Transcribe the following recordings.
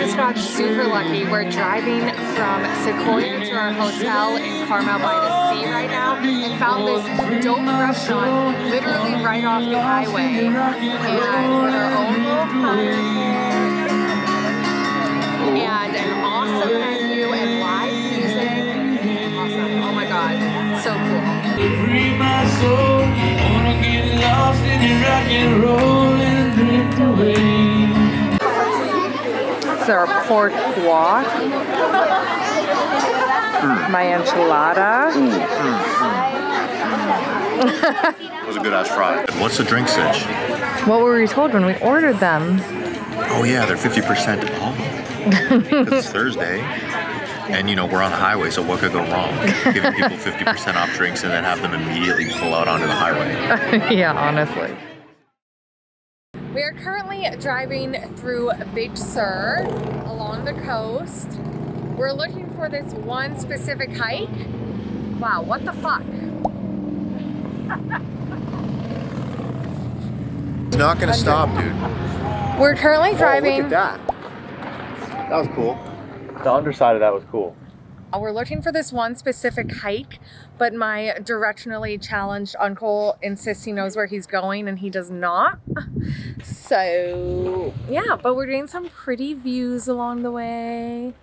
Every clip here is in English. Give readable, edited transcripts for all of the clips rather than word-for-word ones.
just got super lucky. We're driving from Sequoia to our hotel in Carmel-by-the-Sea right now and found this dope restaurant literally right off the highway. And with our own little fire and an awesome menu and live music. Awesome. Oh my god. So cool. Free my soul, wanna get lost in your rock and roll and drift away. This is our pork guac, my enchilada. That was a good ass fry. What's the drink sitch? What were we told when we ordered them? Oh yeah, they're 50% off. Because it's Thursday. And you know, we're on the highway, so what could go wrong? Giving people 50% off drinks and then have them immediately pull out onto the highway. Yeah, honestly. We are currently driving through Big Sur along the coast. We're looking for this one specific hike. Wow, what the fuck? It's not gonna stop, dude. We're currently driving. Oh, look at that. That was cool. The underside of that was cool. We're looking for this one specific hike, but my directionally challenged uncle insists he knows where he's going and he does not. So yeah, but we're getting some pretty views along the way.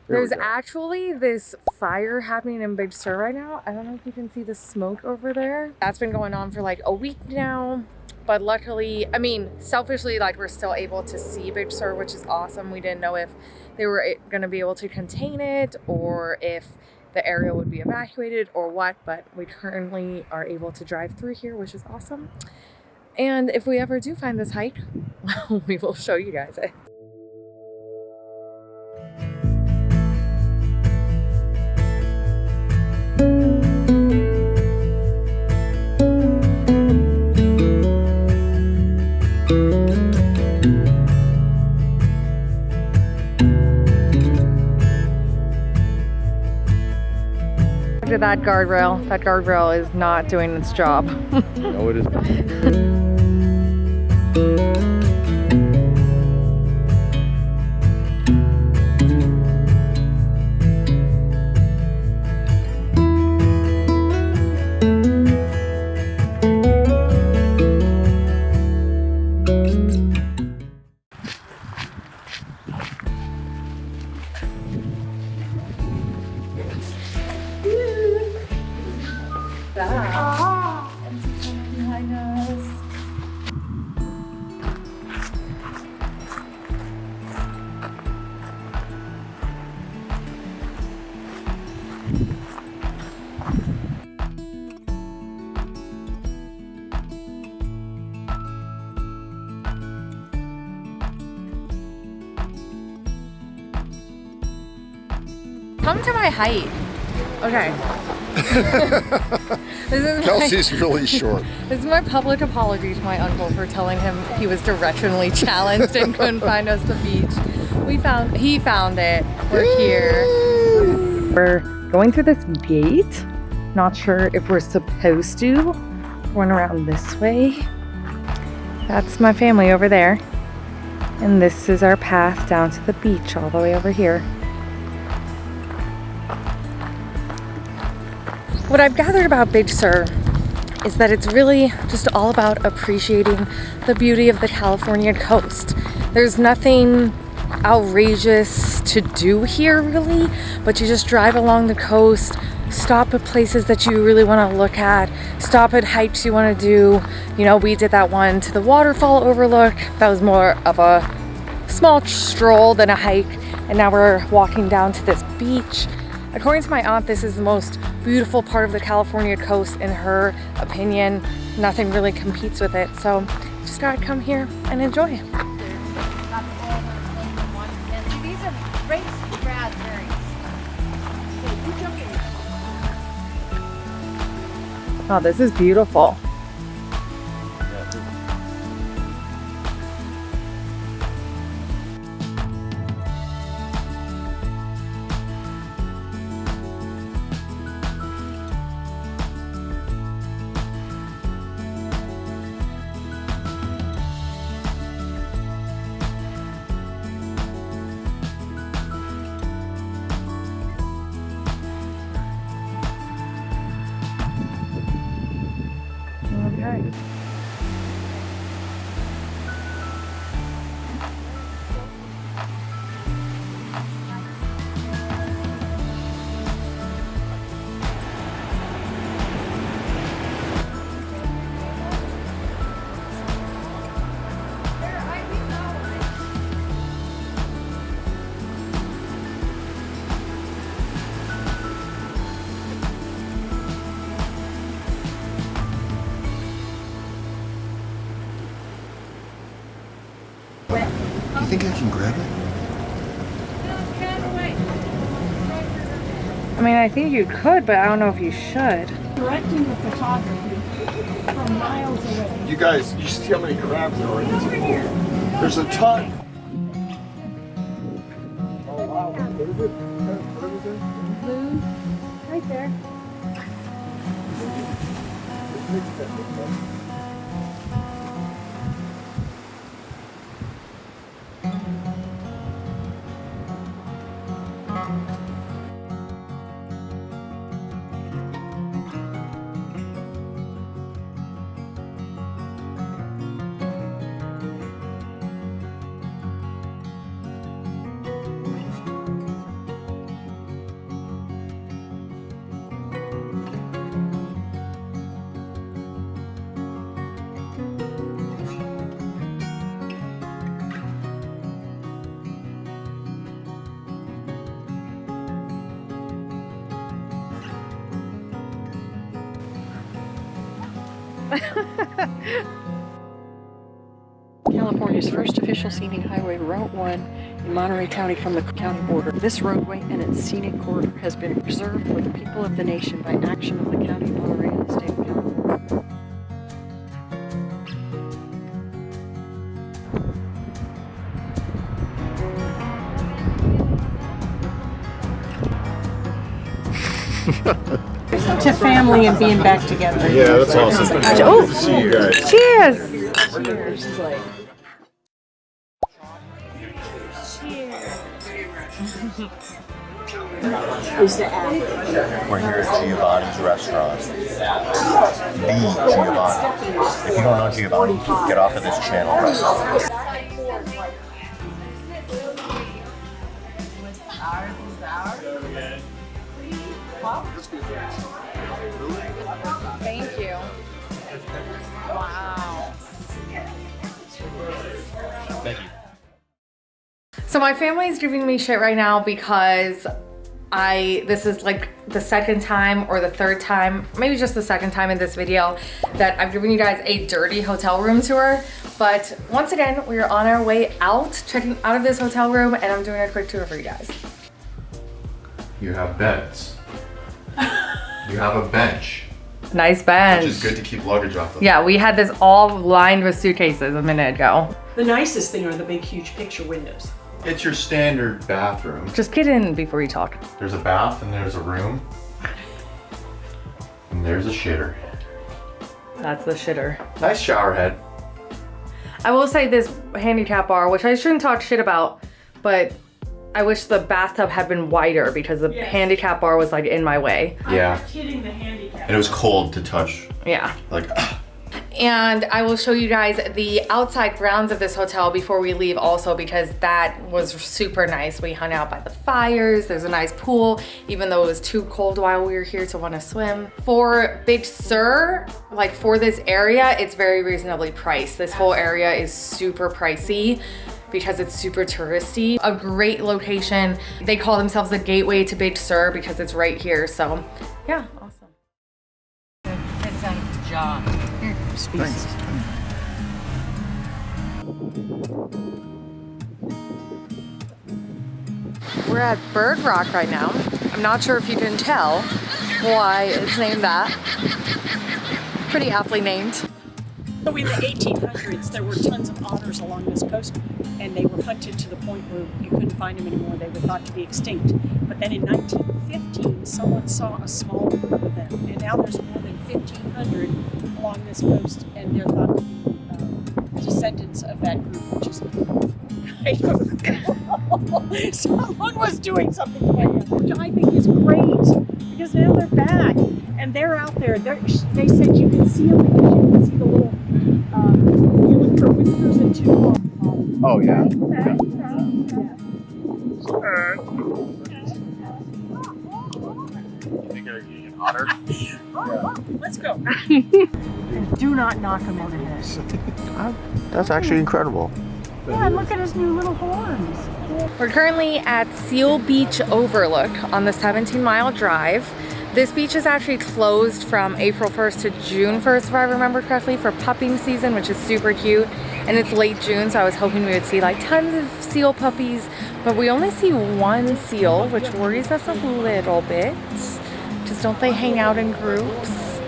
There's actually this fire happening in Big Sur right now. I don't know if you can see the smoke over there. That's been going on for like a week now. But luckily, I mean, selfishly, like we're still able to see Big Sur, which is awesome. We didn't know if they were going to be able to contain it or if the area would be evacuated or what, but we currently are able to drive through here, which is awesome. And if we ever do find this hike, well, we will show you guys it. Look at that guardrail. That guardrail is not doing its job. No, it is not. Behind us. Come to my height. Okay. Kelsey's really short. This is my public apology to my uncle for telling him he was directionally challenged and couldn't find us the beach. He found it. We're here. We're going through this gate. Not sure if we're supposed to. Going around this way. That's my family over there. And this is our path down to the beach all the way over here. What I've gathered about Big Sur is that it's really just all about appreciating the beauty of the California coast. There's nothing outrageous to do here really, but you just drive along the coast, stop at places that you really want to look at, stop at hikes you want to do. You know, we did that one to the Waterfall Overlook. That was more of a small stroll than a hike, and now we're walking down to this beach. According to my aunt, this is the most beautiful part of the California coast in her opinion. Nothing really competes with it, so just gotta come here and enjoy. These are great raspberries. Oh, this is beautiful. Okay. You think I can grab it? I mean, I think you could, but I don't know if you should. Directing the photography from miles away. You guys, you see how many crabs there are in this pool? There's a ton. Oh wow, what is it? What is it? Blue, right there. California's first official scenic highway, Route 1, in Monterey County from the county border. This roadway and its scenic corridor has been preserved for the people of the nation by action of the County of Monterey and the State of California. To family and being back together. Yeah, that's awesome. Oh. Good to see you guys. Cheers! We're here at Giovanni's restaurant. The Giovanni. If you don't know Giovanni, get off of this channel right now. Thank you. Wow. Thank you. So my family's giving me shit right now because this is like the second time or the third time, maybe just the second time in this video that I've given you guys a dirty hotel room tour. But once again, we are on our way out, checking out of this hotel room, and I'm doing a quick tour for you guys. You have beds. You have a bench, Nice bench. which is good to keep luggage off of. Yeah, we had this all lined with suitcases a minute ago. The nicest thing are the big, huge picture windows. It's your standard bathroom. Just get in before you talk. There's a bath and there's a room. And there's a shitter. That's the shitter. Nice shower head. I will say this handicap bar, which I shouldn't talk shit about, but I wish the bathtub had been wider because the handicap bar was like in my way. Yeah. I'm kidding the handicap. And it was cold to touch. Yeah. Like, And I will show you guys the outside grounds of this hotel before we leave also, because that was super nice. We hung out by the fires. There's a nice pool, even though it was too cold while we were here to want to swim. For Big Sur, like for this area, it's very reasonably priced. This whole area is super pricey because it's super touristy. A great location. They call themselves the gateway to Big Sur because it's right here. So yeah, awesome. Depends on its job. Species. We're at Bird Rock right now. I'm not sure if you can tell why it's named that. Pretty aptly named. So in the 1800s, there were tons of otters along this coast, and they were hunted to the point where you couldn't find them anymore. They were thought to be extinct. But then in 1915, someone saw a small group of them, and now there's more than 1,500 along this coast, and they're thought to be descendants of that group, which is kind of cool. Someone was doing something to them, which I think is great, because now they're back, and they're out there. They said you can see them because you can see Oh yeah. Hotter? Let's go. Do not knock him on the head. That's actually incredible. Yeah, look at his new little horns. We're currently at Seal Beach Overlook on the 17-mile drive. This beach is actually closed from April 1st to June 1st, if I remember correctly, for pupping season, which is super cute. And it's late June, so I was hoping we would see like tons of seal puppies, but we only see one seal, which worries us a little bit. Just don't they hang out in groups?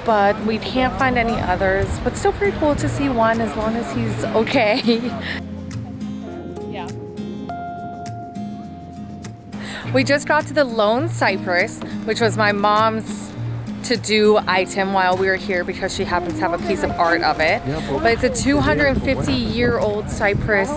But we can't find any others, but still pretty cool to see one as long as he's okay. Yeah. We just got to the Lone Cypress, which was my mom's to-do item while we were here because she happens to have a piece of art of it. But it's a 250-year-old cypress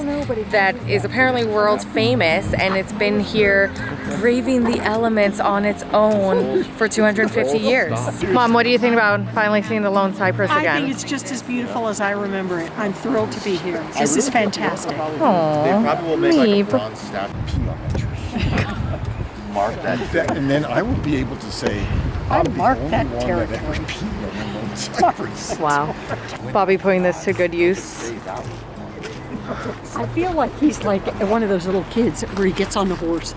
that is apparently world famous, and it's been here braving the elements on its own for 250 years. Mom, what do you think about finally seeing the Lone Cypress I again? think it's just as beautiful as I remember it. I'm thrilled to be here. This is fantastic. They probably will make like a Meep. bronze statue. Pee on that tree. Mark that. And then I will be able to say, I'm the mark only that one that ever territory. peed on the Lone Cypress. Wow. Bobby putting this to good use. I feel like he's like one of those little kids where he gets on the horse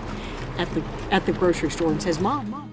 at the grocery store and says, "Mom, Mom."